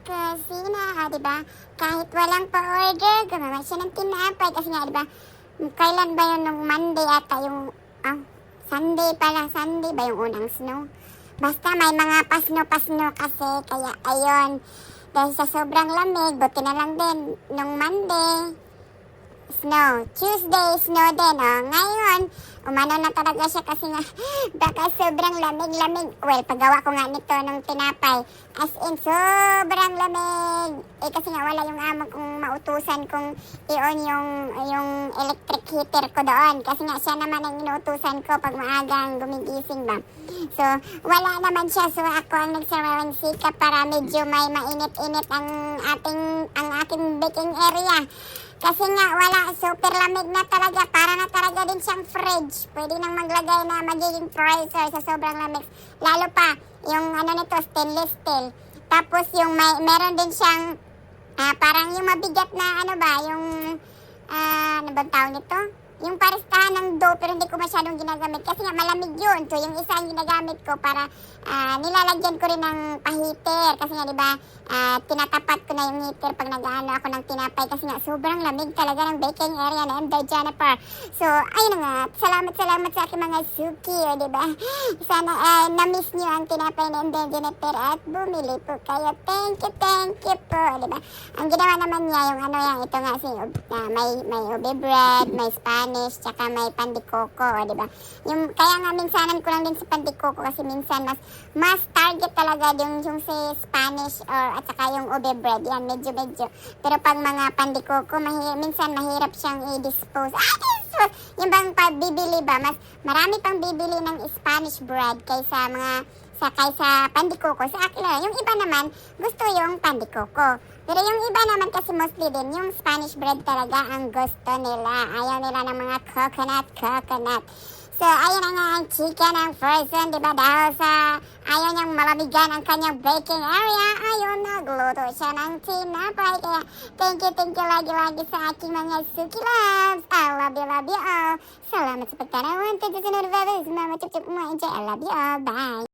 kusina, di ba? Kahit walang pa-order, gumawa siya ng tinapay. Kasi nga, di ba, kailan ba yun nung Monday ata yung, Sunday pala, Sunday ba yung unang snow? Basta may mga pasno-pasno kasi, kaya ayun. Dahil sa sobrang lamig, buti na lang din nung Monday, snow. Tuesday, snow din, Ngayon, umano na talaga siya kasi nga, baka sobrang lamig-lamig. Well, paggawa ko nga nito ng tinapay. As in, sobrang lamig. Kasi nga wala yung amo kong mautusan kung i-on yung electric heater ko doon. Kasi nga siya naman ang inuutusan ko pag maagang gumigising ba. So, wala naman siya. So, ako ang nagsarawang sikap para medyo may mainit-init ang aking baking area. Kasi nga wala, super lamig na talaga, para na talaga din siyang fridge. Pwede nang maglagay na magiging freezer sa sobrang lamig. Lalo pa, yung nito, stainless steel. Tapos yung meron din siyang, parang yung mabigat na yung, ano bang tawag nito? Yung paristahan ng dough, pero hindi ko masyadong ginagamit kasi nga malamig yun. So yung isa yung ginagamit ko para nilalagyan ko rin ng pa-heater. Kasi nga diba, tinatapat ko na yung heater pag nag-ano ako ng tinapay kasi nga sobrang lamig talaga ng baking area na MD Jennifer. So ayun nga, salamat sa aking mga suki, diba? Sana na-miss nyo ang tinapay na MD Jennifer at bumili po kayo. Thank you po, diba? Ang ginawa naman niya yung ito nga may ube bread, may Spanish, tsaka may pandikoko, diba? Kaya nga minsanan ko lang din sa pandikoko kasi minsan mas target talaga yung si Spanish at saka yung ube bread, yan medyo. Pero pag mga pandikoko, minsan mahirap siyang i-dispose. Yung bang bibili ba, mas marami pang bibili ng Spanish bread kaysa pandikoko. Sa akin lang, yung iba naman gusto yung pandikoko. Pero yung iba naman kasi mostly din, yung Spanish bread talaga ang gusto nila. Ayaw nila ng mga coconut. So, ayun na nga ang chika ng person, diba? Dahil sa ayaw niyang malamigan ang kanyang baking area, ayun, nagluto siya ng tinapay. Kaya, thank you lagi-lagi sa aking mga suki loves. I love you all. Salamat sa pagtanawan. Thank you sa notifications. Mama, chup-chup mo. Enjoy. I love you all. Bye.